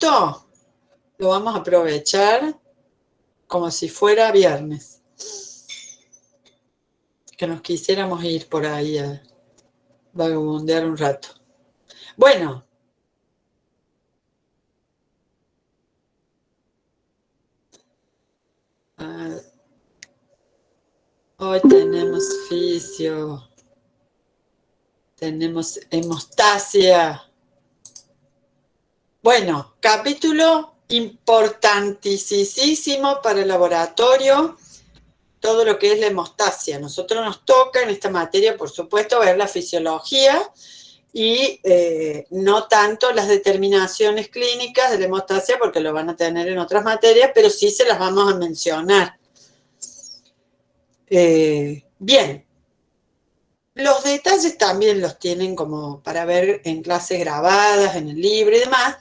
justo lo vamos a aprovechar como si fuera viernes. Que nos quisiéramos ir por ahí a vagabundear un rato. Bueno. Hoy tenemos fisio. Tenemos hemostasia. Bueno, capítulo importantísimo para el laboratorio, todo lo que es la hemostasia. Nosotros nos toca en esta materia, por supuesto, ver la fisiología y no tanto las determinaciones clínicas de la hemostasia, porque lo van a tener en otras materias, pero sí se las vamos a mencionar. Bien. Los detalles también los tienen como para ver en clases grabadas, en el libro y demás.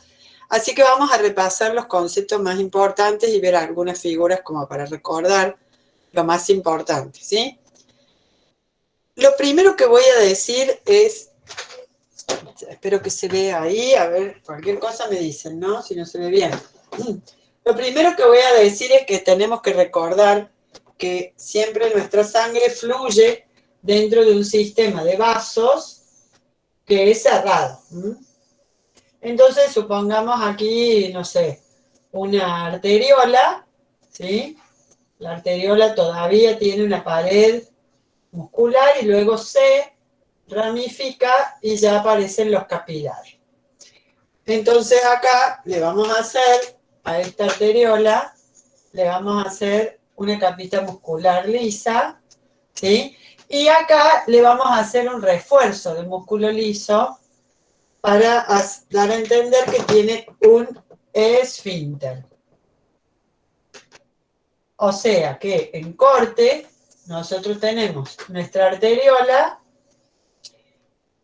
Así que vamos a repasar los conceptos más importantes y ver algunas figuras como para recordar lo más importante, ¿sí? Lo primero que voy a decir es, espero que se vea ahí, a ver, cualquier cosa me dicen, ¿no? Si no se ve bien. Lo primero que voy a decir es que tenemos que recordar que siempre nuestra sangre fluye dentro de un sistema de vasos que es cerrado. Entonces, supongamos aquí, no sé, una arteriola, ¿sí? La arteriola todavía tiene una pared muscular y luego se ramifica y ya aparecen los capilares. Entonces acá le vamos a hacer a esta arteriola, le vamos a hacer una capita muscular lisa, ¿sí? Y acá le vamos a hacer un refuerzo de músculo liso para dar a entender que tiene un esfínter. O sea que en corte nosotros tenemos nuestra arteriola,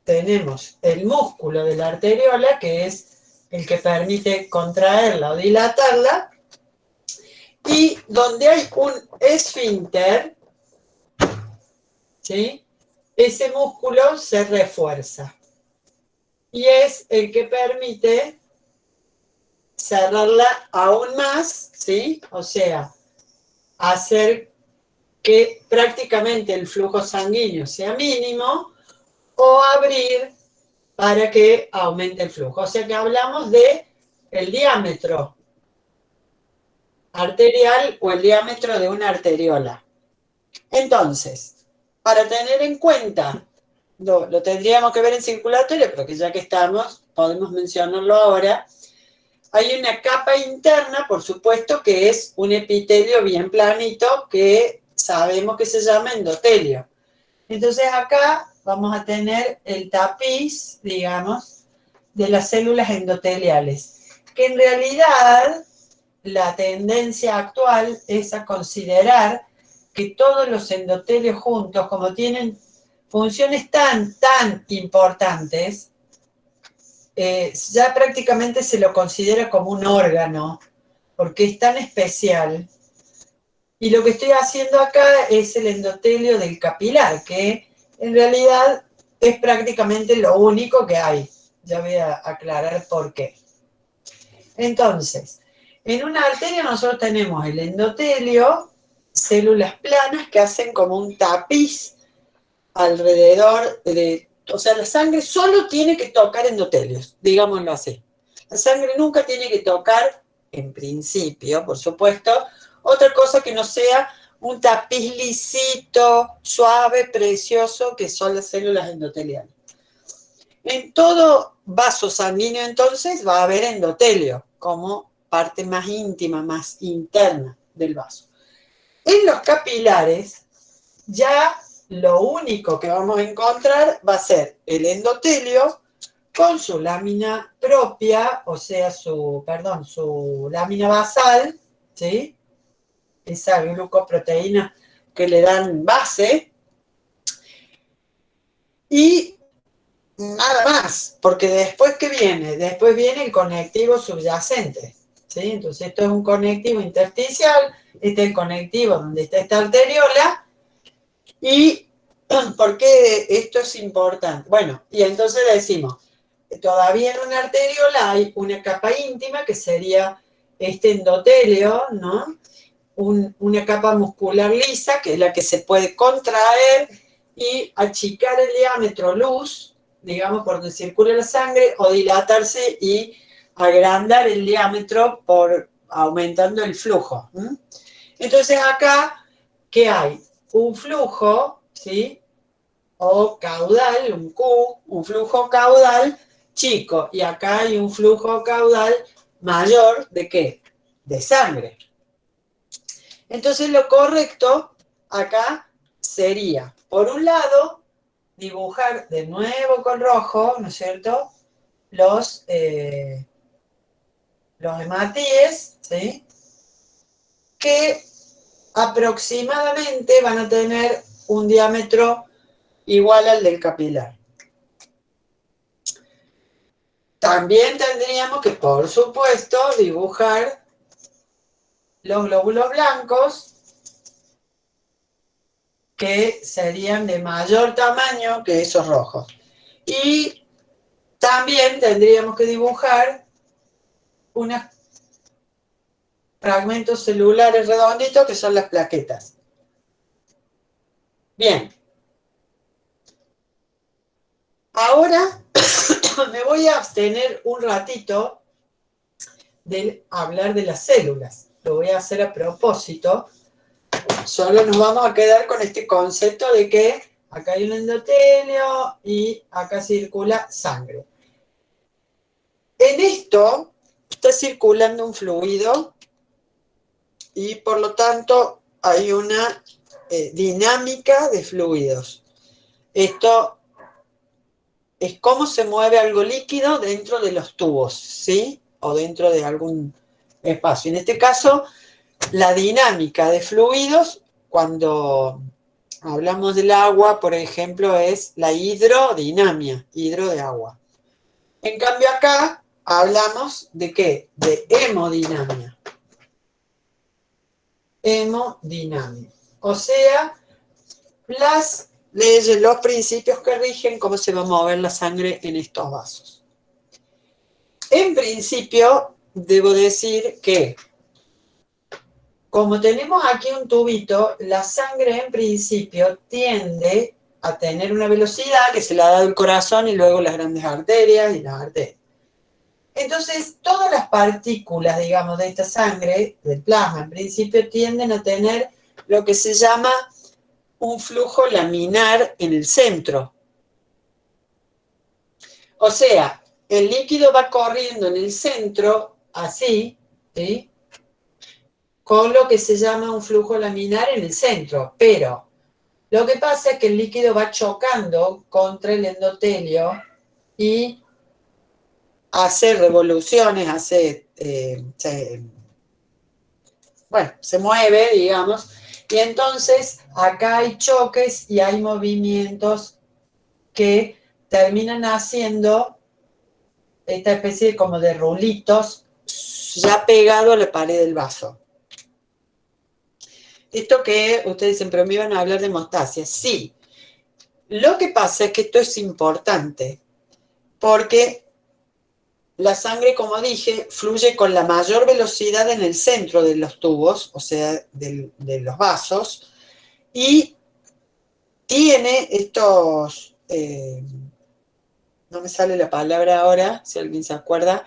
tenemos el músculo de la arteriola, que es el que permite contraerla o dilatarla, y donde hay un esfínter, ¿sí? Ese músculo se refuerza. Y es el que permite cerrarla aún más, ¿sí? O sea, hacer que prácticamente el flujo sanguíneo sea mínimo o abrir para que aumente el flujo. O sea que hablamos de el diámetro arterial o el diámetro de una arteriola. Entonces, para tener en cuenta, lo tendríamos que ver en circulatorio, pero que ya que estamos, podemos mencionarlo ahora. Hay una capa interna, por supuesto, que es un epitelio bien planito que sabemos que se llama endotelio. Entonces acá vamos a tener el tapiz, digamos, de las células endoteliales, que en realidad la tendencia actual es a considerar que todos los endotelios juntos, como tienen funciones tan importantes, ya prácticamente se lo considera como un órgano, porque es tan especial. Y lo que estoy haciendo acá es el endotelio del capilar, que en realidad es prácticamente lo único que hay. Ya voy a aclarar por qué. Entonces, en una arteria nosotros tenemos el endotelio, células planas que hacen como un tapiz alrededor de... O sea, la sangre solo tiene que tocar endotelios, digámoslo así. La sangre nunca tiene que tocar, en principio, por supuesto, otra cosa que no sea un tapiz lisito, suave, precioso, que son las células endoteliales. En todo vaso sanguíneo, entonces, va a haber endotelio, como parte más íntima, más interna del vaso. En los capilares, ya lo único que vamos a encontrar va a ser el endotelio con su lámina propia, o sea, su lámina basal, ¿sí? Esa glucoproteína que le dan base, y nada más, porque después, ¿qué viene? Después viene el conectivo subyacente, ¿sí? Entonces esto es un conectivo intersticial, este es el conectivo donde está esta arteriola. ¿Y por qué esto es importante? Bueno, y entonces decimos, todavía en una arteriola hay una capa íntima que sería este endotelio, ¿no? Una capa muscular lisa, que es la que se puede contraer y achicar el diámetro luz, digamos, por donde circula la sangre, o dilatarse y agrandar el diámetro por aumentando el flujo. Entonces acá, ¿qué hay? Un flujo, ¿sí? O caudal, un Q, un flujo caudal chico, y acá hay un flujo caudal mayor, ¿de qué? De sangre. Entonces lo correcto acá sería, por un lado, dibujar de nuevo con rojo, ¿no es cierto? Los hematíes, ¿sí? Que aproximadamente van a tener un diámetro igual al del capilar. También tendríamos que, por supuesto, dibujar los glóbulos blancos, que serían de mayor tamaño que esos rojos. Y también tendríamos que dibujar unos fragmentos celulares redonditos que son las plaquetas. Bien. Ahora me voy a abstener un ratito de hablar de las células. Lo voy a hacer a propósito. Solo nos vamos a quedar con este concepto de que acá hay un endotelio y acá circula sangre. En esto está circulando un fluido y por lo tanto hay una dinámica de fluidos. Esto es cómo se mueve algo líquido dentro de los tubos, ¿sí? O dentro de algún espacio. En este caso, la dinámica de fluidos, cuando hablamos del agua, por ejemplo, es la hidrodinamia, hidro de agua. En cambio acá hablamos de ¿qué? De hemodinamia. Hemodinamia. O sea, las leyes, los principios que rigen cómo se va a mover la sangre en estos vasos. En principio, debo decir que, como tenemos aquí un tubito, la sangre en principio tiende a tener una velocidad que se la da el corazón y luego las grandes arterias y las arterias. Entonces, todas las partículas, digamos, de esta sangre, del plasma, en principio tienden a tener lo que se llama un flujo laminar en el centro. O sea, el líquido va corriendo en el centro, así, ¿sí? Con lo que se llama un flujo laminar en el centro. Pero lo que pasa es que el líquido va chocando contra el endotelio y hace revoluciones, se mueve, digamos, y entonces acá hay choques y hay movimientos que terminan haciendo esta especie como de rulitos ya pegado a la pared del vaso. Esto que ustedes siempre me iban a hablar de hemostasia, sí. Lo que pasa es que esto es importante, porque la sangre, como dije, fluye con la mayor velocidad en el centro de los tubos, o sea, de los vasos, y tiene estos, no me sale la palabra ahora, si alguien se acuerda,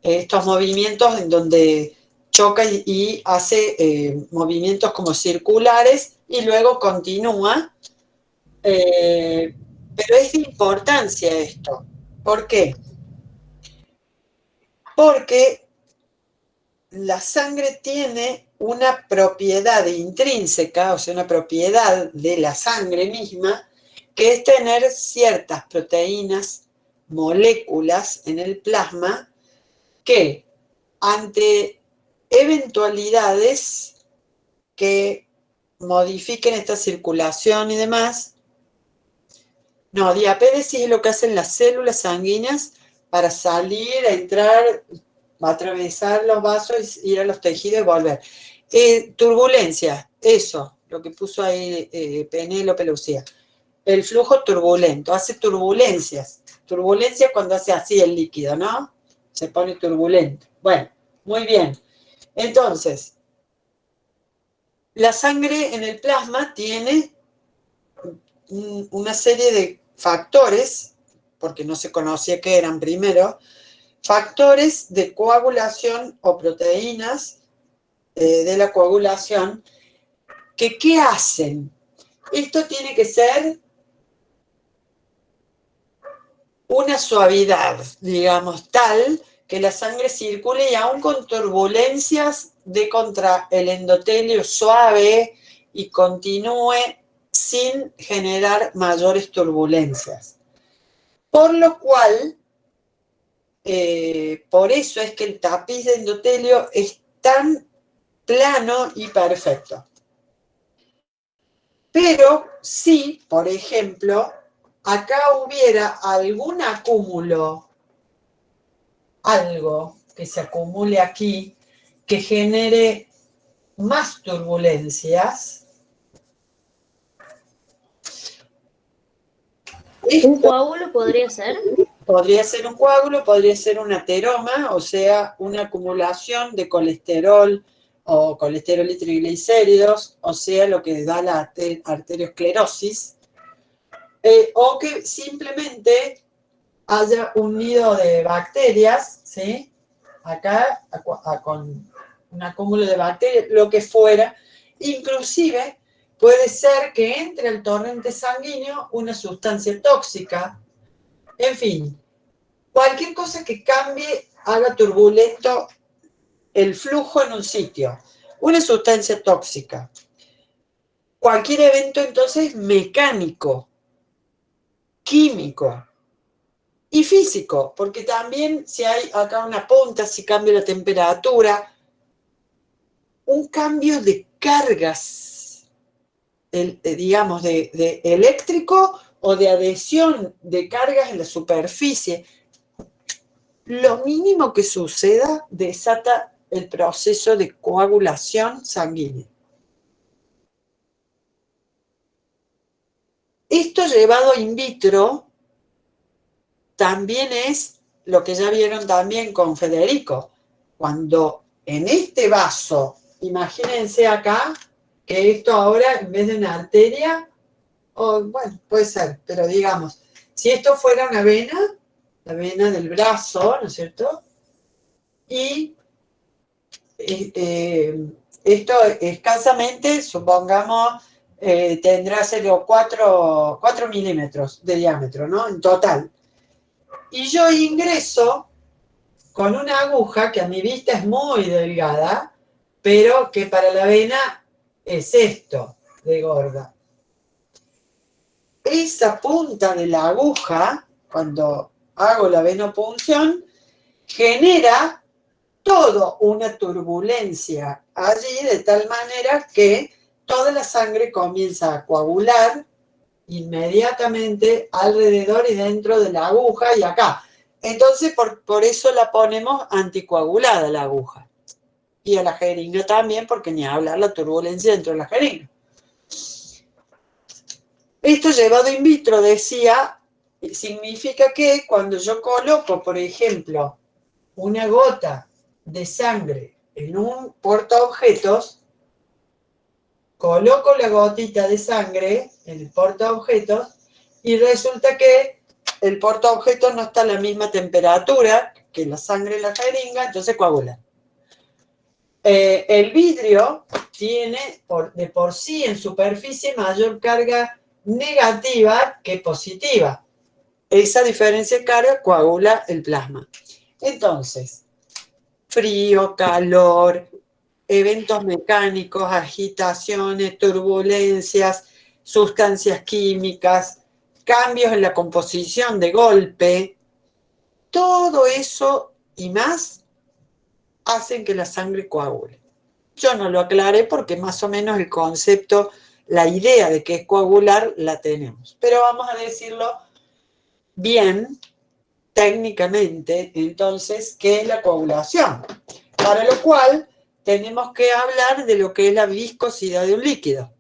estos movimientos en donde choca y hace movimientos como circulares y luego continúa. Pero es de importancia esto. ¿Por qué? Porque la sangre tiene una propiedad intrínseca, o sea, una propiedad de la sangre misma, que es tener ciertas proteínas, moléculas en el plasma, que ante eventualidades que modifiquen esta circulación y demás, no, diapéresis es lo que hacen las células sanguíneas para salir, entrar, atravesar los vasos, ir a los tejidos y volver. Turbulencia, eso, lo que puso ahí Penélope Lucía. El flujo turbulento, hace turbulencias. turbulencia cuando hace así el líquido, ¿no? Se pone turbulento. Bueno, muy bien. Entonces, la sangre en el plasma tiene una serie de factores, porque no se conocía qué eran primero, factores de coagulación o proteínas de la coagulación, que ¿qué hacen? Esto tiene que ser una suavidad, digamos, tal que la sangre circule y aún con turbulencias de contra el endotelio suave y continúe sin generar mayores turbulencias. Por lo cual, por eso es que el tapiz de endotelio es tan plano y perfecto. Pero si, por ejemplo, acá hubiera algún acúmulo, algo que se acumule aquí, que genere más turbulencias, ¿Un coágulo podría ser? podría ser un coágulo, podría ser un ateroma, o sea, una acumulación de colesterol o colesterol y triglicéridos, o sea, lo que da la arteriosclerosis, o que simplemente haya un nido de bacterias, ¿sí? Acá, con un acúmulo de bacterias, lo que fuera, inclusive puede ser que entre al torrente sanguíneo una sustancia tóxica, en fin, cualquier cosa que cambie, haga turbulento el flujo en un sitio, una sustancia tóxica. Cualquier evento entonces mecánico, químico y físico, porque también si hay acá una punta, si cambia la temperatura, un cambio de cargas, digamos, de eléctrico o de adhesión de cargas en la superficie. Lo mínimo que suceda desata el proceso de coagulación sanguínea. Esto llevado in vitro también es lo que ya vieron también con Federico. Cuando en este vaso, imagínense acá, que esto ahora en vez de una arteria, o bueno, puede ser, pero digamos, si esto fuera una vena, la vena del brazo, ¿no es cierto? Y esto escasamente, supongamos, tendrá 4 milímetros de diámetro, ¿no? En total. Y yo ingreso con una aguja que a mi vista es muy delgada, pero que para la vena es esto de gorda. Esa punta de la aguja, cuando hago la venopunción, genera toda una turbulencia allí, de tal manera que toda la sangre comienza a coagular inmediatamente alrededor y dentro de la aguja y acá. Entonces, por eso la ponemos anticoagulada la aguja. Y a la jeringa también, porque ni hablar la turbulencia dentro de la jeringa. Esto llevado in vitro, decía, significa que cuando yo coloco, por ejemplo, una gota de sangre en un portaobjetos, coloco la gotita de sangre en el portaobjetos y resulta que el portaobjetos no está a la misma temperatura que la sangre en la jeringa, entonces coagula. El vidrio tiene de por sí en superficie mayor carga negativa que positiva. Esa diferencia de carga coagula el plasma. Entonces, frío, calor, eventos mecánicos, agitaciones, turbulencias, sustancias químicas, cambios en la composición de golpe, todo eso y más hacen que la sangre coagule. Yo no lo aclaré porque más o menos el concepto, la idea de qué es coagular la tenemos. Pero vamos a decirlo bien, técnicamente, entonces, ¿qué es la coagulación? Para lo cual tenemos que hablar de lo que es la viscosidad de un líquido.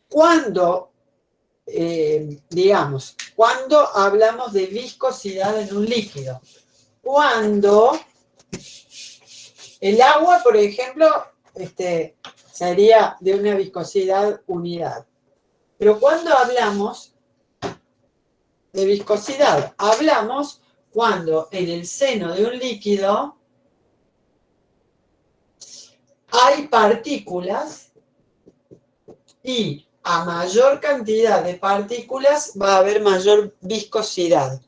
Cuando, digamos, cuando hablamos de viscosidad en un líquido. Cuando el agua, por ejemplo, sería de una viscosidad unidad. Pero cuando hablamos de viscosidad, hablamos cuando en el seno de un líquido hay partículas y a mayor cantidad de partículas va a haber mayor viscosidad.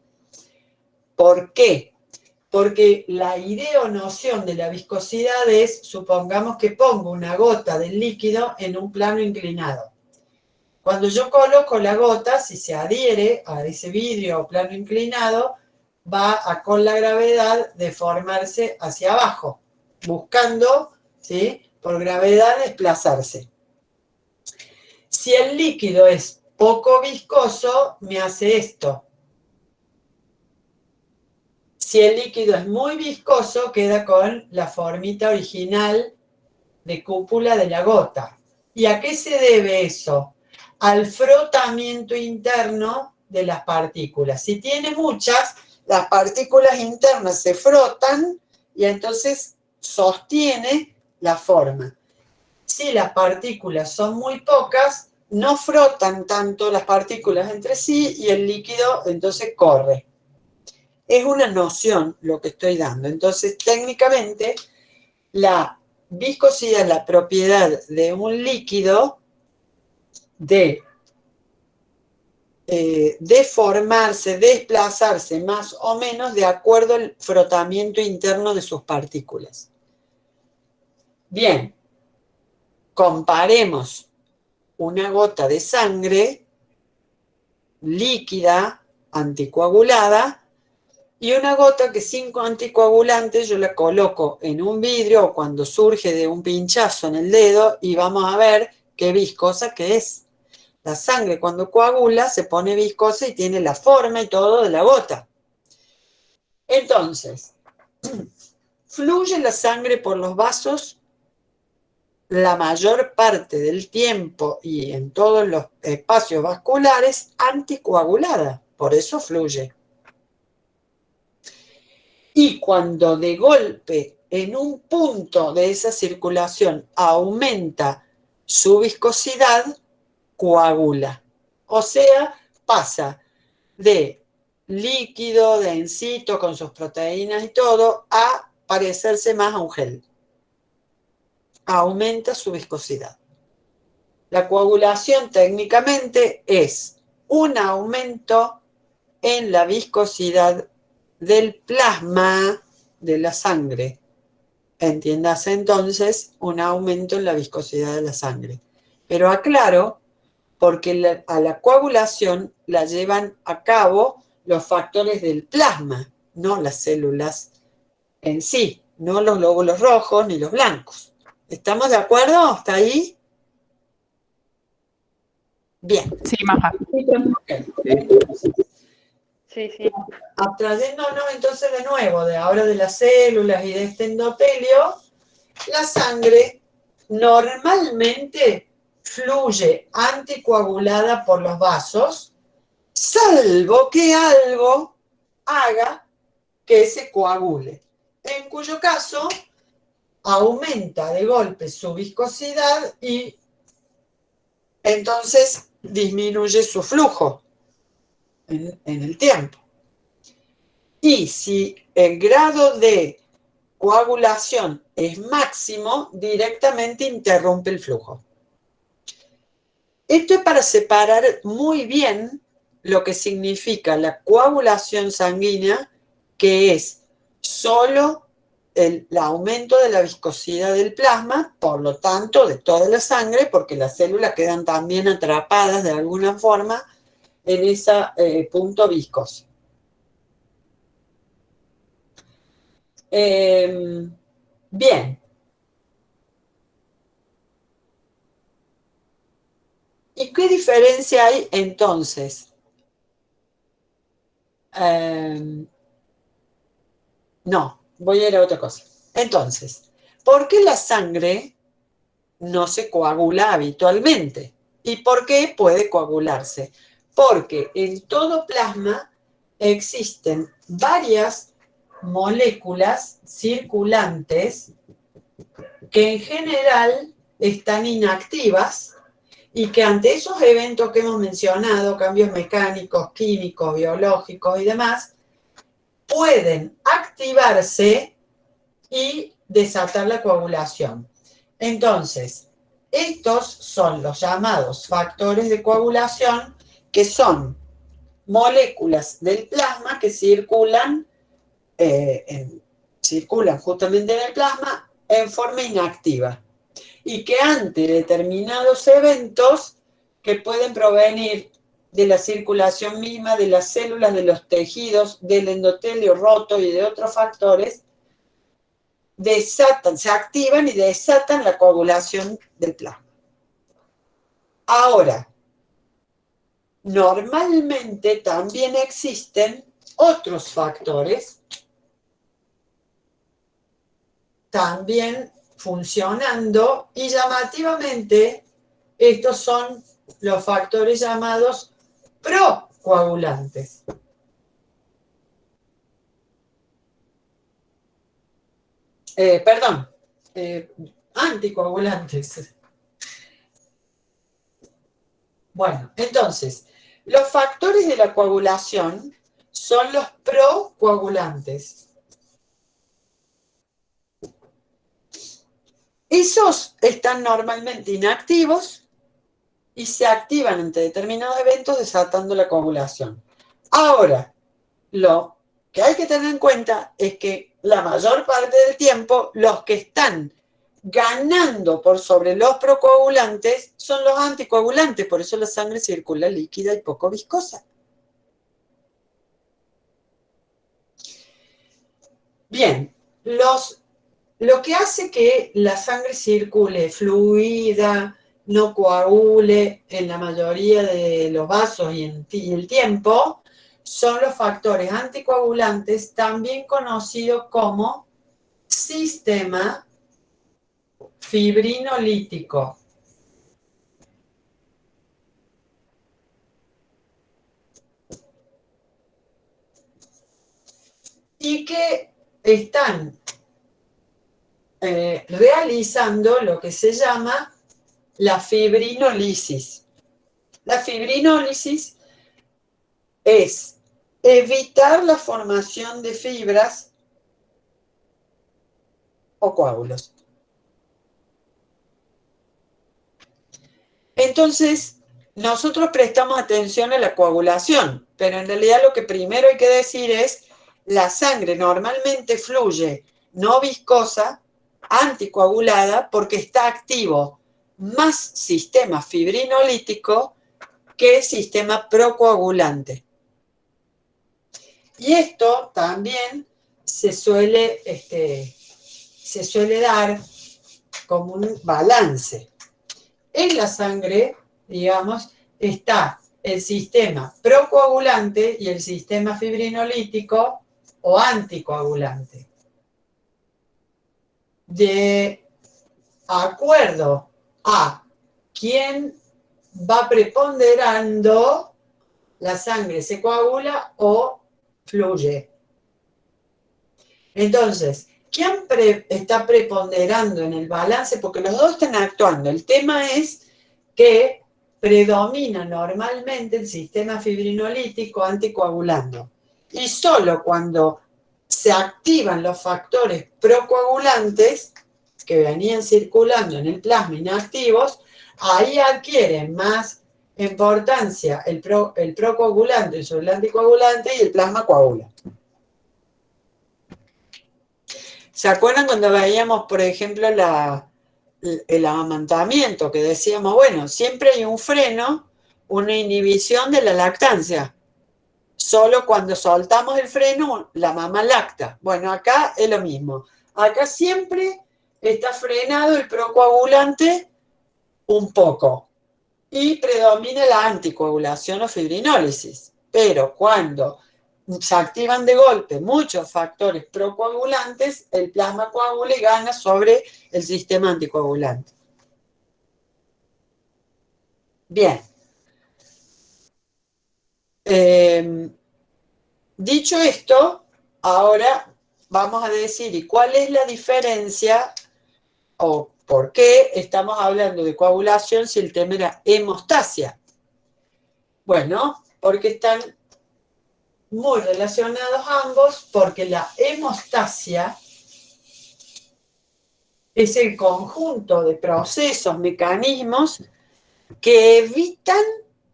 ¿Por qué? Porque la idea o noción de la viscosidad es, supongamos que pongo una gota del líquido en un plano inclinado. Cuando yo coloco la gota, si se adhiere a ese vidrio o plano inclinado, va con la gravedad deformarse hacia abajo, buscando, ¿sí?, por gravedad desplazarse. Si el líquido es poco viscoso, me hace esto. Si el líquido es muy viscoso, queda con la formita original de cúpula de la gota. ¿Y a qué se debe eso? Al frotamiento interno de las partículas. Si tiene muchas, las partículas internas se frotan y entonces sostiene la forma. Si las partículas son muy pocas, no frotan tanto las partículas entre sí y el líquido entonces corre. Es una noción lo que estoy dando. Entonces, técnicamente, la viscosidad es la propiedad de un líquido de deformarse, desplazarse más o menos de acuerdo al frotamiento interno de sus partículas. Bien, comparemos una gota de sangre líquida, anticoagulada, y una gota que sin anticoagulante yo la coloco en un vidrio o cuando surge de un pinchazo en el dedo y vamos a ver qué viscosa que es. La sangre cuando coagula se pone viscosa y tiene la forma y todo de la gota. Entonces, fluye la sangre por los vasos la mayor parte del tiempo y en todos los espacios vasculares anticoagulada. Por eso fluye. Y cuando de golpe en un punto de esa circulación aumenta su viscosidad, coagula. O sea, pasa de líquido, densito, con sus proteínas y todo, a parecerse más a un gel. Aumenta su viscosidad. La coagulación técnicamente es un aumento en la viscosidad del plasma de la sangre. Entiéndase entonces un aumento en la viscosidad de la sangre. Pero aclaro, porque a la coagulación la llevan a cabo los factores del plasma, no las células en sí, no los glóbulos rojos ni los blancos. ¿Estamos de acuerdo hasta ahí? Bien. Sí, Maja. Sí, sí. Abstrayéndonos entonces de nuevo de ahora de las células y de este endotelio, la sangre normalmente fluye anticoagulada por los vasos, salvo que algo haga que se coagule, en cuyo caso aumenta de golpe su viscosidad y entonces disminuye su flujo en el tiempo. Y si el grado de coagulación es máximo, directamente interrumpe el flujo. Esto es para separar muy bien lo que significa la coagulación sanguínea, que es solo el aumento de la viscosidad del plasma, por lo tanto de toda la sangre, porque las células quedan también atrapadas de alguna forma en ese punto viscoso. Bien. ¿Y qué diferencia hay entonces? No, voy a ir a otra cosa. Entonces, ¿por qué la sangre no se coagula habitualmente? ¿Y por qué puede coagularse? porque en todo plasma existen varias moléculas circulantes que en general están inactivas y que ante esos eventos que hemos mencionado, cambios mecánicos, químicos, biológicos y demás, pueden activarse y desatar la coagulación. Entonces, estos son los llamados factores de coagulación, que son moléculas del plasma que circulan justamente en el plasma en forma inactiva y que ante determinados eventos que pueden provenir de la circulación misma de las células, de los tejidos, del endotelio roto y de otros factores, se activan y desatan la coagulación del plasma. Ahora, normalmente también existen otros factores también funcionando y llamativamente estos son los factores llamados procoagulantes. Anticoagulantes. Bueno, entonces, los factores de la coagulación son los procoagulantes. Esos están normalmente inactivos y se activan ante determinados eventos desatando la coagulación. Ahora, lo que hay que tener en cuenta es que la mayor parte del tiempo los que están ganando por sobre los procoagulantes son los anticoagulantes, por eso la sangre circula líquida y poco viscosa. Bien, lo que hace que la sangre circule fluida, no coagule en la mayoría de los vasos y en el tiempo, son los factores anticoagulantes, también conocidos como sistema fibrinolítico. Y que están realizando lo que se llama la fibrinólisis. La fibrinólisis es evitar la formación de fibras o coágulos. Entonces, nosotros prestamos atención a la coagulación, pero en realidad lo que primero hay que decir es, la sangre normalmente fluye no viscosa, anticoagulada, porque está activo más sistema fibrinolítico que sistema procoagulante. Y esto también se suele dar como un balance. En la sangre, digamos, está el sistema procoagulante y el sistema fibrinolítico o anticoagulante. De acuerdo a quién va preponderando, la sangre se coagula o fluye. Entonces, ¿quién está preponderando en el balance? Porque los dos están actuando. El tema es que predomina normalmente el sistema fibrinolítico anticoagulando. Y solo cuando se activan los factores procoagulantes que venían circulando en el plasma inactivos, ahí adquieren más importancia el procoagulante sobre el anticoagulante y el plasma coagula. ¿Se acuerdan cuando veíamos, por ejemplo, el amamantamiento? Que decíamos, bueno, siempre hay un freno, una inhibición de la lactancia. Solo cuando soltamos el freno, la mamá lacta. Bueno, acá es lo mismo. Acá siempre está frenado el procoagulante un poco. Y predomina la anticoagulación o fibrinólisis. Pero cuando se activan de golpe muchos factores procoagulantes, el plasma coagula y gana sobre el sistema anticoagulante. Bien. Dicho esto, ahora vamos a decir, ¿y cuál es la diferencia o por qué estamos hablando de coagulación si el tema era hemostasia? Bueno, porque están muy relacionados ambos, porque la hemostasia es el conjunto de procesos, mecanismos que evitan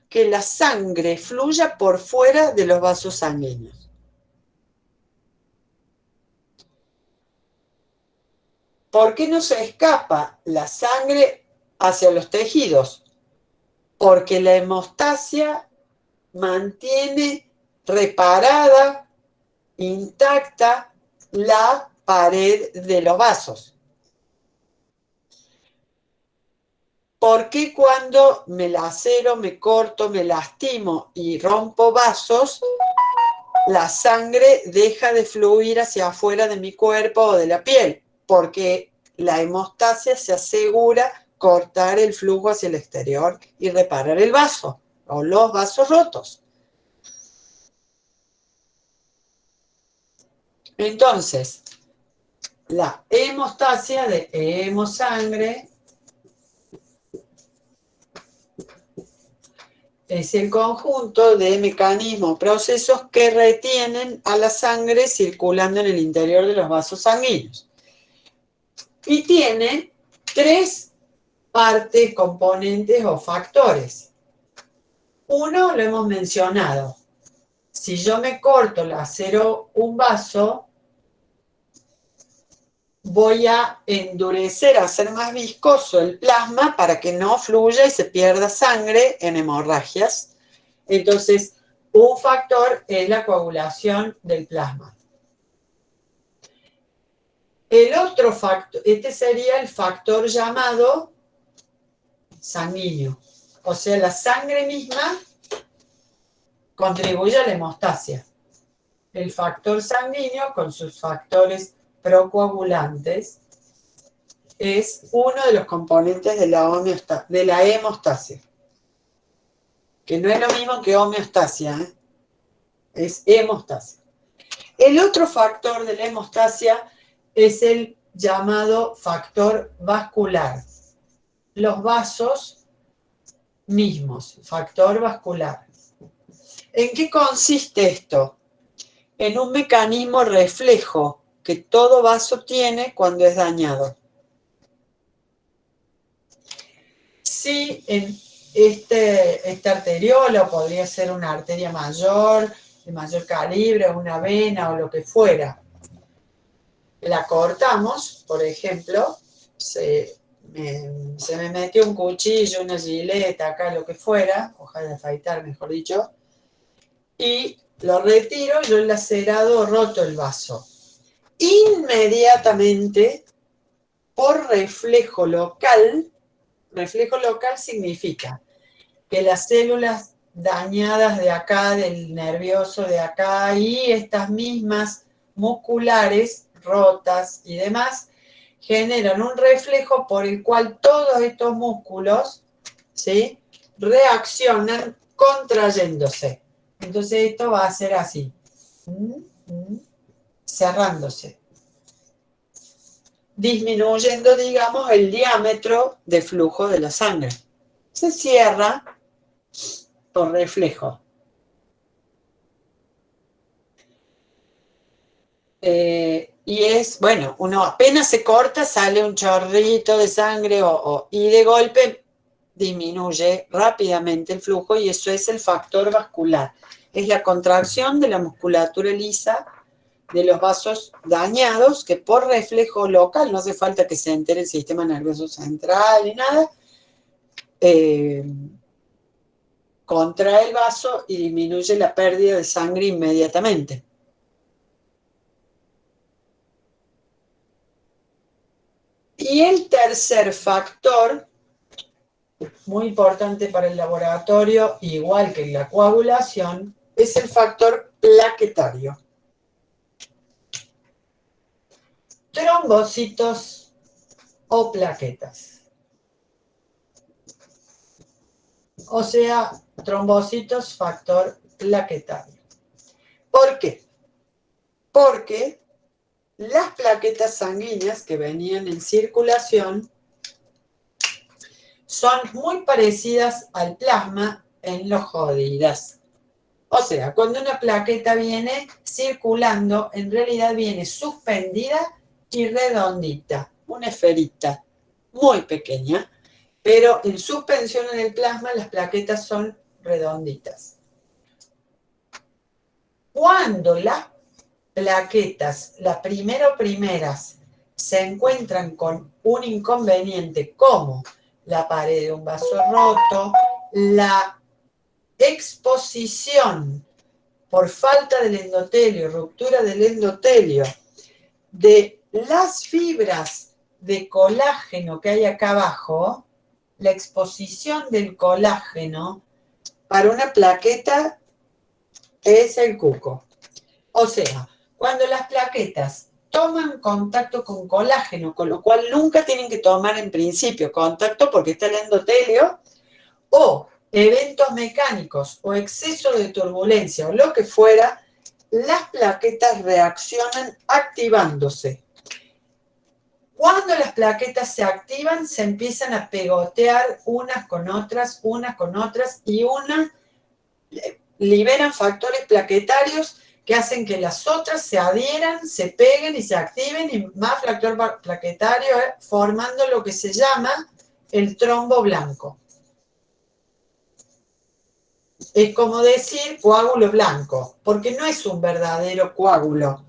que la sangre fluya por fuera de los vasos sanguíneos. ¿Por qué no se escapa la sangre hacia los tejidos? Porque la hemostasia mantiene reparada, intacta, la pared de los vasos. ¿Por qué cuando me lacero, me corto, me lastimo y rompo vasos, la sangre deja de fluir hacia afuera de mi cuerpo o de la piel? Porque la hemostasia se asegura cortar el flujo hacia el exterior y reparar el vaso o los vasos rotos. Entonces, la hemostasia de hemosangre es el conjunto de mecanismos, procesos que retienen a la sangre circulando en el interior de los vasos sanguíneos. Y tiene 3 partes, componentes o factores. Uno lo hemos mencionado. Si yo me corto, lacero un vaso, voy a endurecer, a hacer más viscoso el plasma para que no fluya y se pierda sangre en hemorragias. Entonces, un factor es la coagulación del plasma. El otro factor, este sería el factor llamado sanguíneo. O sea, la sangre misma contribuye a la hemostasia. El factor sanguíneo, con sus factores procoagulantes, es uno de los componentes de la hemostasia. Que no es lo mismo que homeostasia, ¿eh? Es hemostasia. El otro factor de la hemostasia es el llamado factor vascular. Los vasos mismos, factor vascular. ¿En qué consiste esto? En un mecanismo reflejo que todo vaso tiene cuando es dañado. Si en esta arteriola, podría ser una arteria mayor, de mayor calibre, una vena o lo que fuera, la cortamos, por ejemplo, se me metió un cuchillo, una gileta, acá lo que fuera, hoja de afeitar, mejor dicho, y lo retiro, yo he lacerado, roto el vaso. Inmediatamente, por reflejo local significa que las células dañadas de acá, del nervioso de acá, y estas mismas musculares rotas y demás, generan un reflejo por el cual todos estos músculos, ¿sí?, reaccionan contrayéndose. Entonces esto va a ser así, cerrándose, disminuyendo, digamos, el diámetro de flujo de la sangre. Se cierra por reflejo. Y es, bueno, uno apenas se corta, sale un chorrito de sangre y de golpe disminuye rápidamente el flujo y eso es el factor vascular. Es la contracción de la musculatura lisa de los vasos dañados que por reflejo local, no hace falta que se entere el sistema nervioso central ni nada, contrae el vaso y disminuye la pérdida de sangre inmediatamente. Y el tercer factor, muy importante para el laboratorio, igual que la coagulación, es el factor plaquetario. Trombocitos o plaquetas. O sea, trombocitos, factor plaquetario. ¿Por qué? Porque las plaquetas sanguíneas que venían en circulación son muy parecidas al plasma en los jodidas. O sea, cuando una plaqueta viene circulando, en realidad viene suspendida y redondita, una esferita muy pequeña, pero en suspensión en el plasma las plaquetas son redonditas. Cuando las plaquetas, las primeras, se encuentran con un inconveniente como la pared de un vaso roto, la exposición por falta del endotelio, ruptura del endotelio, de las fibras de colágeno que hay acá abajo, la exposición del colágeno para una plaqueta es el cuco. O sea, cuando las plaquetas toman contacto con colágeno, con lo cual nunca tienen que tomar en principio contacto porque está el endotelio, o eventos mecánicos o exceso de turbulencia o lo que fuera, las plaquetas reaccionan activándose. Cuando las plaquetas se activan, se empiezan a pegotear unas con otras, y liberan factores plaquetarios que hacen que las otras se adhieran, se peguen y se activen, y más factor plaquetario, formando lo que se llama el trombo blanco. Es como decir coágulo blanco, porque no es un verdadero coágulo.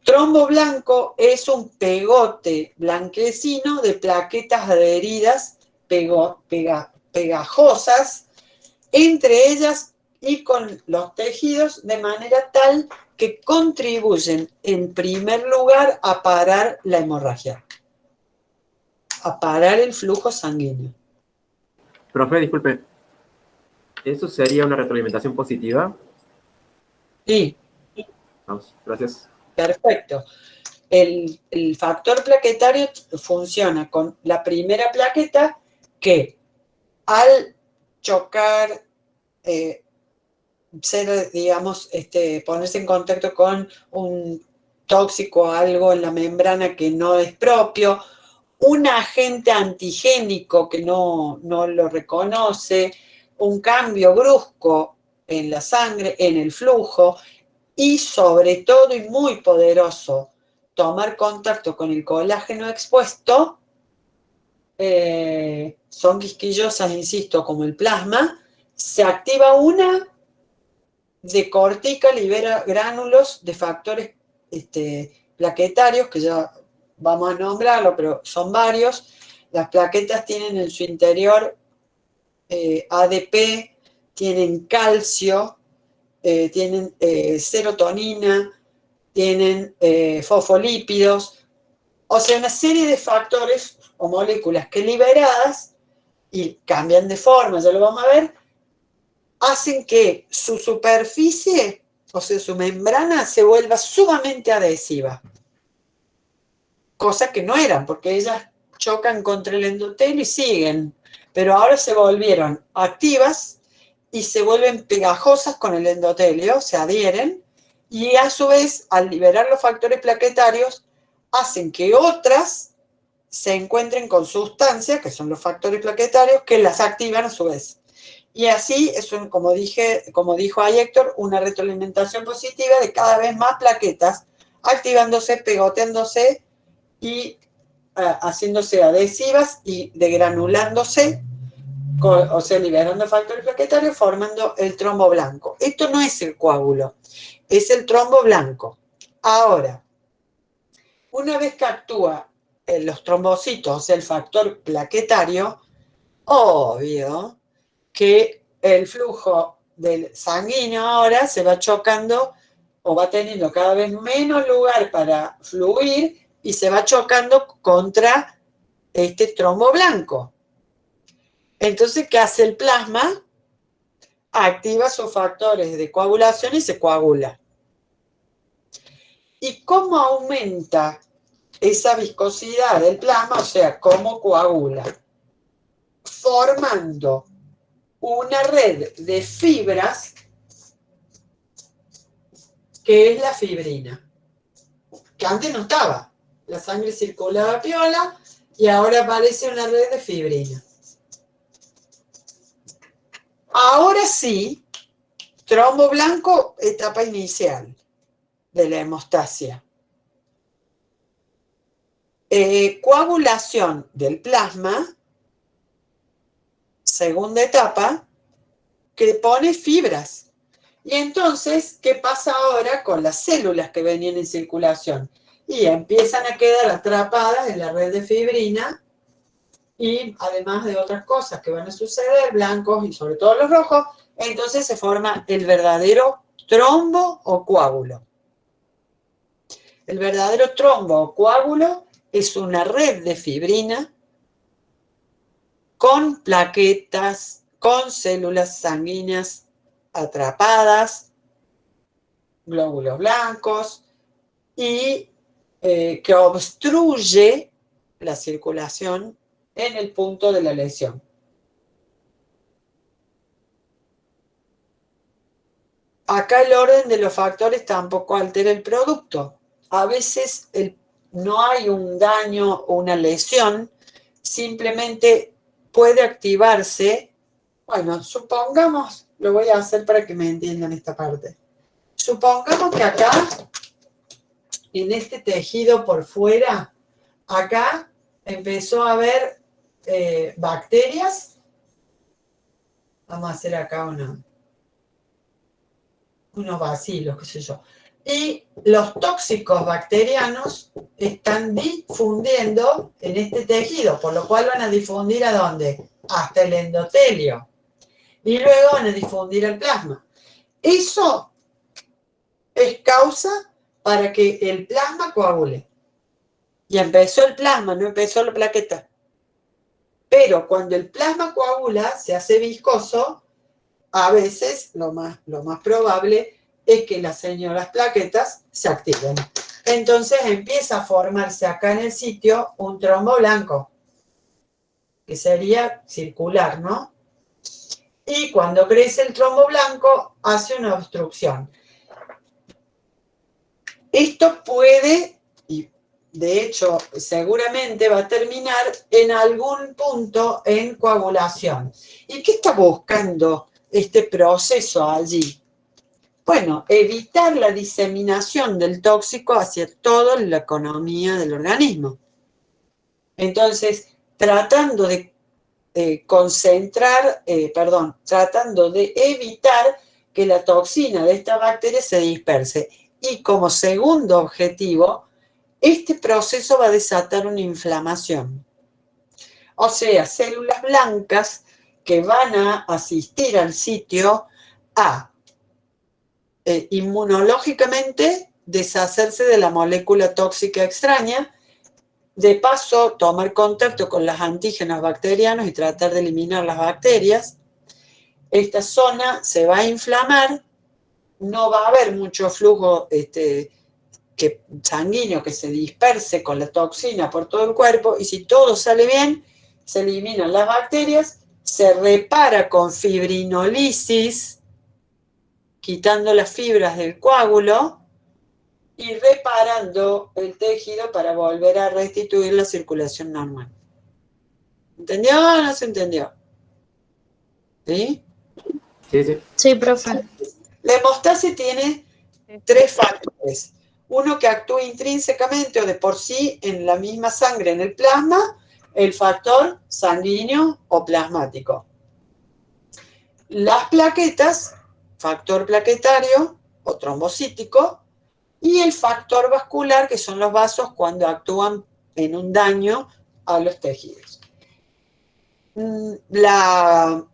Trombo blanco es un pegote blanquecino de plaquetas adheridas, pegajosas, entre ellas y con los tejidos, de manera tal que contribuyen en primer lugar a parar la hemorragia, a parar el flujo sanguíneo. Profe, disculpe, ¿eso sería una retroalimentación positiva? Sí. Vamos, gracias. Perfecto. El factor plaquetario funciona con la primera plaqueta que al chocar, digamos, ponerse en contacto con un tóxico, algo en la membrana que no es propio, un agente antigénico que no lo reconoce, un cambio brusco en la sangre, en el flujo, y sobre todo, y muy poderoso, tomar contacto con el colágeno expuesto, son quisquillosas, insisto, como el plasma, se activa una, decortica, libera gránulos de factores plaquetarios, que ya vamos a nombrarlo, pero son varios. Las plaquetas tienen en su interior ADP, tienen calcio, tienen serotonina, tienen fosfolípidos, o sea, una serie de factores o moléculas que liberadas y cambian de forma, ya lo vamos a ver, hacen que su superficie, o sea, su membrana, se vuelva sumamente adhesiva. Cosa que no eran, porque ellas chocan contra el endotelio y siguen, pero ahora se volvieron activas y se vuelven pegajosas con el endotelio, se adhieren, y a su vez, al liberar los factores plaquetarios, hacen que otras se encuentren con sustancias, que son los factores plaquetarios, que las activan a su vez. Y así es, como dijo ahí Héctor, una retroalimentación positiva de cada vez más plaquetas activándose, pegoteándose y haciéndose adhesivas y degranulándose, o sea, liberando factores plaquetarios, formando el trombo blanco. Esto no es el coágulo, es el trombo blanco. Ahora, una vez que actúa los trombocitos, o sea, el factor plaquetario, obvio que el flujo del sanguíneo ahora se va chocando o va teniendo cada vez menos lugar para fluir y se va chocando contra este trombo blanco. Entonces, ¿qué hace el plasma? Activa sus factores de coagulación y se coagula. ¿Y cómo aumenta esa viscosidad del plasma? O sea, ¿cómo coagula? Formando una red de fibras que es la fibrina, que antes no estaba. La sangre circulaba piola y ahora aparece una red de fibrina. Ahora sí, trombo blanco, etapa inicial de la hemostasia. Coagulación del plasma, segunda etapa, que pone fibras. Y entonces, ¿qué pasa ahora con las células que venían en circulación? Y empiezan a quedar atrapadas en la red de fibrina y además de otras cosas que van a suceder, blancos y sobre todo los rojos, entonces se forma el verdadero trombo o coágulo. El verdadero trombo o coágulo es una red de fibrina con plaquetas, con células sanguíneas atrapadas, glóbulos blancos, y que obstruye la circulación en el punto de la lesión. Acá el orden de los factores tampoco altera el producto. A veces no hay un daño o una lesión, simplemente puede activarse. Bueno, supongamos, lo voy a hacer para que me entiendan esta parte. Supongamos que acá, en este tejido por fuera, acá empezó a haber bacterias. Vamos a hacer acá unos bacilos, qué sé yo. Y los tóxicos bacterianos están difundiendo en este tejido, por lo cual van a difundir ¿a dónde? Hasta el endotelio. Y luego van a difundir el plasma. Eso es causa para que el plasma coagule. Y empezó el plasma, no empezó la plaqueta. Pero cuando el plasma coagula, se hace viscoso, a veces lo más probable es que las señoras plaquetas se activen. Entonces empieza a formarse acá en el sitio un trombo blanco, que sería circular, ¿no? Y cuando crece el trombo blanco, hace una obstrucción. Esto puede, y de hecho seguramente va a terminar en algún punto en coagulación. ¿Y qué está buscando este proceso allí? Bueno, evitar la diseminación del tóxico hacia toda la economía del organismo. Entonces, tratando de tratando de evitar que la toxina de esta bacteria se disperse. Y como segundo objetivo, este proceso va a desatar una inflamación. O sea, células blancas que van a asistir al sitio a inmunológicamente deshacerse de la molécula tóxica extraña, de paso tomar contacto con los antígenos bacterianos y tratar de eliminar las bacterias. Esta zona se va a inflamar, no va a haber mucho flujo sanguíneo que se disperse con la toxina por todo el cuerpo, y si todo sale bien, se eliminan las bacterias, se repara con fibrinolisis, quitando las fibras del coágulo y reparando el tejido para volver a restituir la circulación normal. ¿Entendió o no se entendió? ¿Sí? Sí, sí. Sí, profe. La hemostasia tiene tres factores. Uno que actúa intrínsecamente o de por sí en la misma sangre, en el plasma, el factor sanguíneo o plasmático. Las plaquetas, factor plaquetario o trombocítico, y el factor vascular, que son los vasos cuando actúan en un daño a los tejidos. La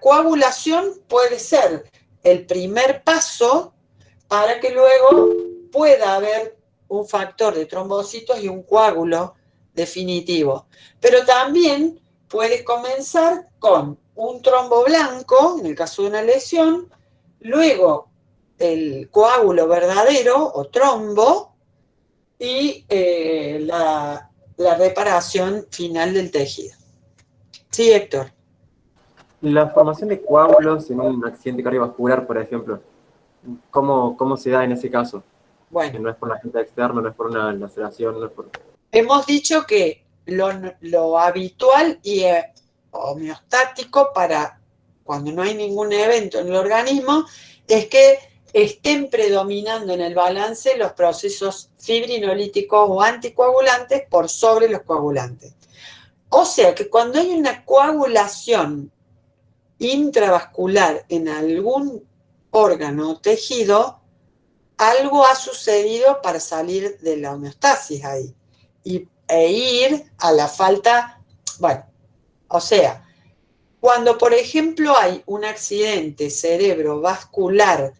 coagulación puede ser el primer paso para que luego pueda haber un factor de trombocitos y un coágulo definitivo. Pero también puede comenzar con un trombo blanco, en el caso de una lesión, luego el coágulo verdadero o trombo y la reparación final del tejido. Sí, Héctor. La formación de coágulos en un accidente cardiovascular, por ejemplo, ¿Cómo se da en ese caso? Que Bueno, no es por la agente externa, no es por una laceración, no es por... hemos dicho que lo habitual y homeostático para cuando no hay ningún evento en el organismo es que estén predominando en el balance los procesos fibrinolíticos o anticoagulantes por sobre los coagulantes. O sea que cuando hay una coagulación intravascular en algún órgano o tejido, algo ha sucedido para salir de la homeostasis ahí e ir a la falta, bueno, o sea, cuando por ejemplo hay un accidente cerebrovascular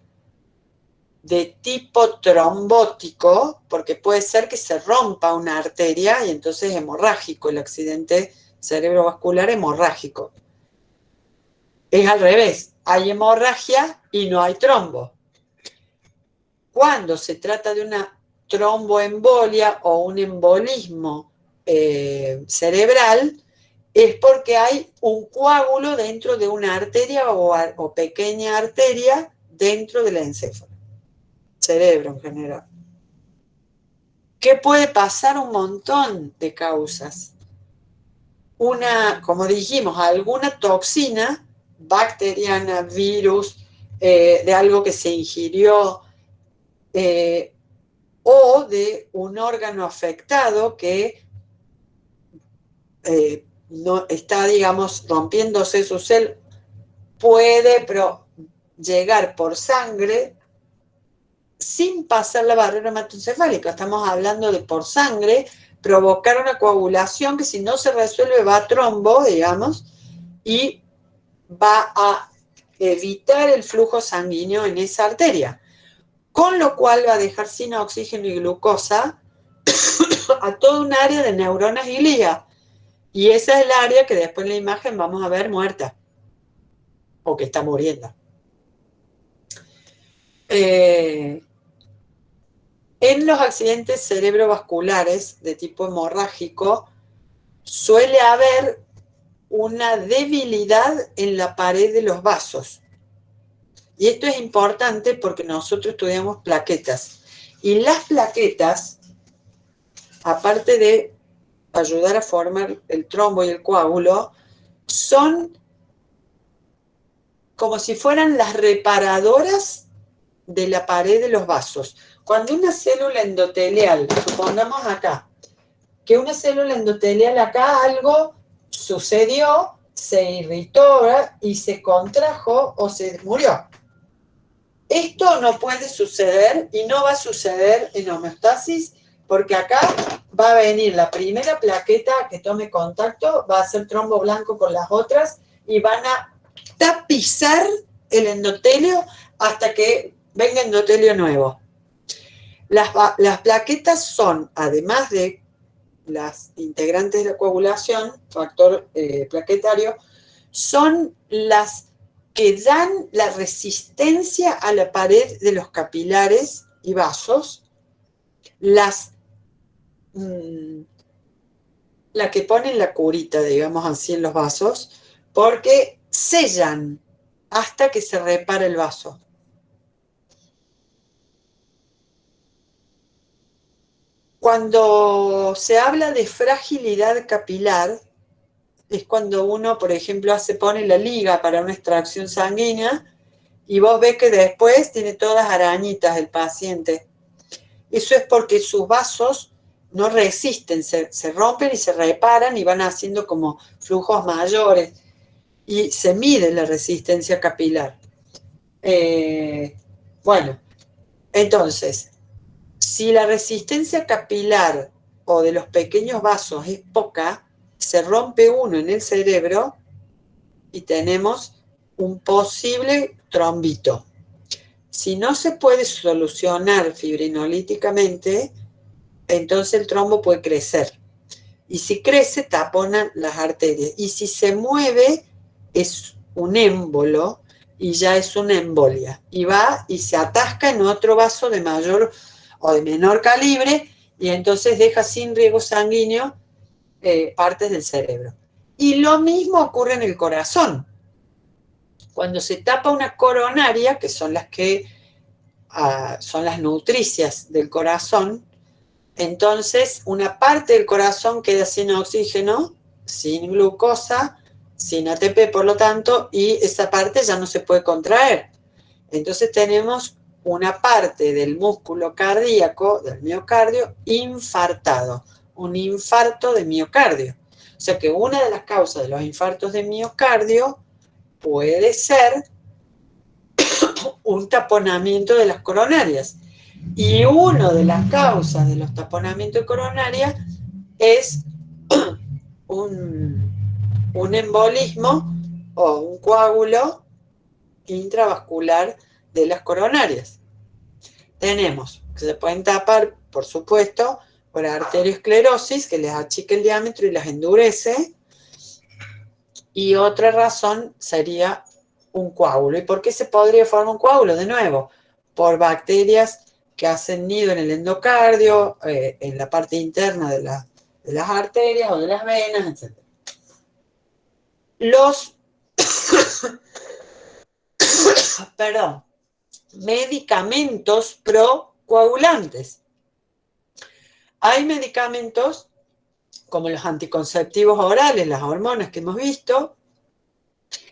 de tipo trombótico, porque puede ser que se rompa una arteria y entonces es hemorrágico el accidente cerebrovascular hemorrágico. Es al revés, hay hemorragia y no hay trombo. Cuando se trata de una tromboembolia o un embolismo cerebral, es porque hay un coágulo dentro de una arteria o pequeña arteria dentro del encéfalo, cerebro en general. ¿Qué puede pasar? Un montón de causas. Como dijimos, alguna toxina bacteriana, virus, de algo que se ingirió, o de un órgano afectado que no está, digamos, rompiéndose su cel, puede llegar por sangre sin pasar la barrera hematoencefálica. Estamos hablando de por sangre provocar una coagulación que si no se resuelve va a trombo, digamos, y va a evitar el flujo sanguíneo en esa arteria, con lo cual va a dejar sin oxígeno y glucosa a toda un área de neuronas y glía. Y esa es el área que después en la imagen vamos a ver muerta o que está muriendo. En los accidentes cerebrovasculares de tipo hemorrágico suele haber una debilidad en la pared de los vasos. Y esto es importante porque nosotros estudiamos plaquetas. Y las plaquetas, aparte de ayudar a formar el trombo y el coágulo, son como si fueran las reparadoras de la pared de los vasos. Cuando una célula endotelial, supongamos acá, que una célula endotelial acá algo sucedió, se irritó y se contrajo o se murió. Esto no puede suceder y no va a suceder en homeostasis porque acá va a venir la primera plaqueta que tome contacto, va a hacer trombo blanco con las otras y van a tapizar el endotelio hasta que venga endotelio nuevo. Las plaquetas son, además de las integrantes de la coagulación, factor plaquetario, son las que dan la resistencia a la pared de los capilares y vasos, la que ponen la curita, digamos así, en los vasos, porque sellan hasta que se repara el vaso. Cuando se habla de fragilidad capilar, es cuando uno, por ejemplo, pone la liga para una extracción sanguínea y vos ves que después tiene todas arañitas el paciente. Eso es porque sus vasos no resisten, se rompen y se reparan y van haciendo como flujos mayores y se mide la resistencia capilar. Bueno, entonces, si la resistencia capilar o de los pequeños vasos es poca, se rompe uno en el cerebro y tenemos un posible trombito. Si no se puede solucionar fibrinolíticamente, entonces el trombo puede crecer. Y si crece, taponan las arterias. Y si se mueve, es un émbolo y ya es una embolia. Y va y se atasca en otro vaso de mayor o de menor calibre y entonces deja sin riego sanguíneo partes del cerebro. Y lo mismo ocurre en el corazón. Cuando se tapa una coronaria, que son las que son las nutricias del corazón, entonces una parte del corazón queda sin oxígeno, sin glucosa, sin ATP, por lo tanto, y esa parte ya no se puede contraer. Entonces tenemos una parte del músculo cardíaco, del miocardio, infartado, un infarto de miocardio. O sea que una de las causas de los infartos de miocardio puede ser un taponamiento de las coronarias. Y una de las causas de los taponamientos de coronarias es un embolismo o un coágulo intravascular de las coronarias. Tenemos que se pueden tapar, por supuesto, por arteriosclerosis, que les achica el diámetro y las endurece. Y otra razón sería un coágulo. ¿Y por qué se podría formar un coágulo? De nuevo, por bacterias que hacen nido en el endocardio, en la parte interna de las arterias o de las venas, etc. Los medicamentos procoagulantes. Hay medicamentos como los anticonceptivos orales, las hormonas que hemos visto,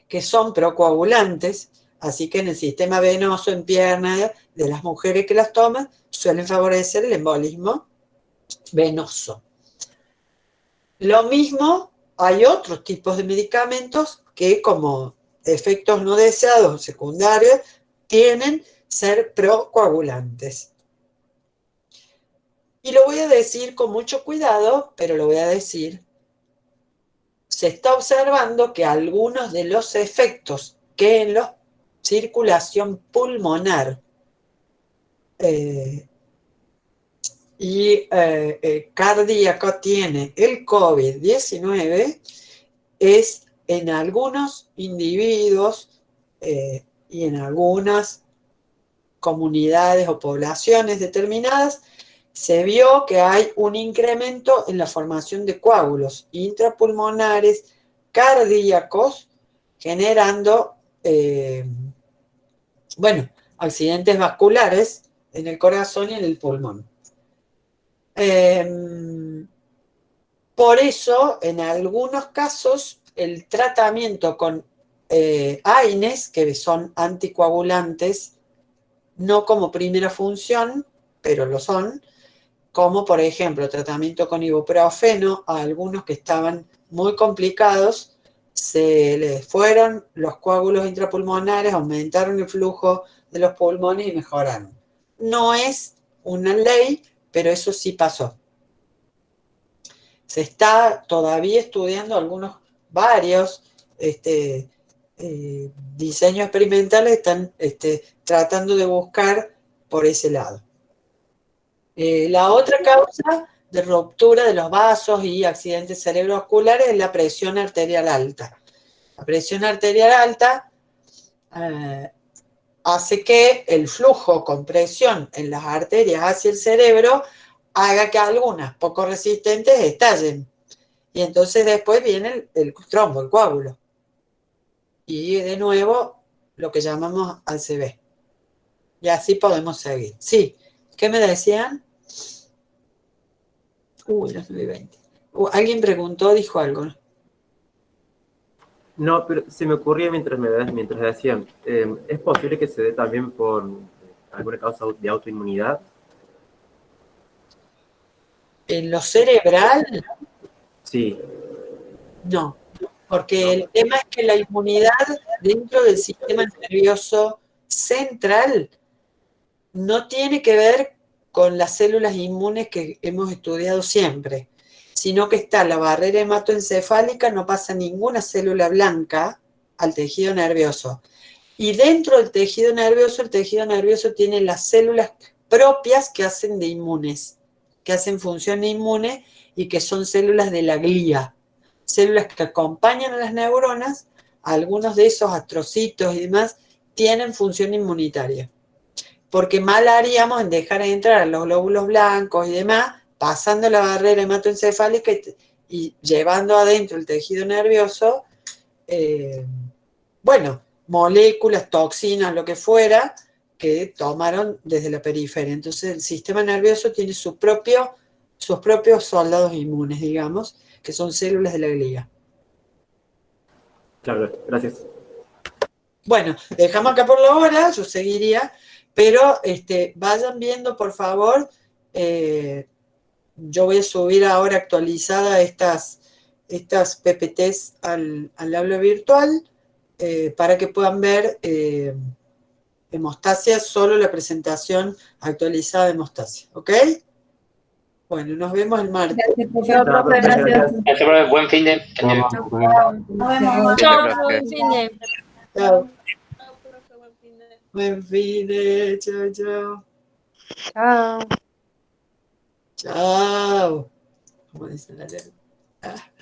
que son procoagulantes, así que en el sistema venoso, en piernas de las mujeres que las toman, suelen favorecer el embolismo venoso. Lo mismo, hay otros tipos de medicamentos que como efectos no deseados o secundarios tienen ser procoagulantes. Y lo voy a decir con mucho cuidado, pero lo voy a decir. Se está observando que algunos de los efectos que en la circulación pulmonar cardíaca tiene el COVID-19 es en algunos individuos y en algunas comunidades o poblaciones determinadas, se vio que hay un incremento en la formación de coágulos intrapulmonares cardíacos, generando, accidentes vasculares en el corazón y en el pulmón. Por eso, en algunos casos, el tratamiento con AINES, que son anticoagulantes, no como primera función, pero lo son, como por ejemplo tratamiento con ibuprofeno, a algunos que estaban muy complicados, se les fueron los coágulos intrapulmonares, aumentaron el flujo de los pulmones y mejoraron. No es una ley, pero eso sí pasó. Se está todavía estudiando varios diseños experimentales, están tratando de buscar por ese lado. La otra causa de ruptura de los vasos y accidentes cerebrovasculares es la presión arterial alta. La presión arterial alta hace que el flujo con presión en las arterias hacia el cerebro haga que algunas poco resistentes estallen. Y entonces después viene el trombo, el coágulo. Y de nuevo lo que llamamos ACV. Y así podemos seguir. Sí, ¿qué me decían? Las 9:20. Alguien preguntó, dijo algo. No, pero se me ocurría mientras decían, ¿es posible que se dé también por alguna causa de autoinmunidad? ¿En lo cerebral? Sí. No, porque el tema es que la inmunidad dentro del sistema nervioso central no tiene que ver con las células inmunes que hemos estudiado siempre, sino que está la barrera hematoencefálica, no pasa ninguna célula blanca al tejido nervioso. Y dentro del tejido nervioso, el tejido nervioso tiene las células propias que hacen de inmunes, que hacen función inmune y que son células de la glía, células que acompañan a las neuronas. Algunos de esos astrocitos y demás tienen función inmunitaria. Porque mal haríamos en dejar entrar a los glóbulos blancos y demás, pasando la barrera hematoencefálica y llevando adentro el tejido nervioso, moléculas, toxinas, lo que fuera, que tomaron desde la periferia. Entonces el sistema nervioso tiene sus propios soldados inmunes, digamos, que son células de la glía. Claro, gracias. Bueno, dejamos acá por la hora, yo seguiría, pero vayan viendo, por favor, yo voy a subir ahora actualizada estas PPTs al aula virtual para que puedan ver hemostasia, solo la presentación actualizada de hemostasia, ¿ok? Bueno, nos vemos el martes. Gracias, profe. Chao, profe, gracias. Gracias, profe. Buen fin de. Chao, buen fin de. Chao. Buen fin de, chao, chao. Chao. Chao. Como dicen la letra.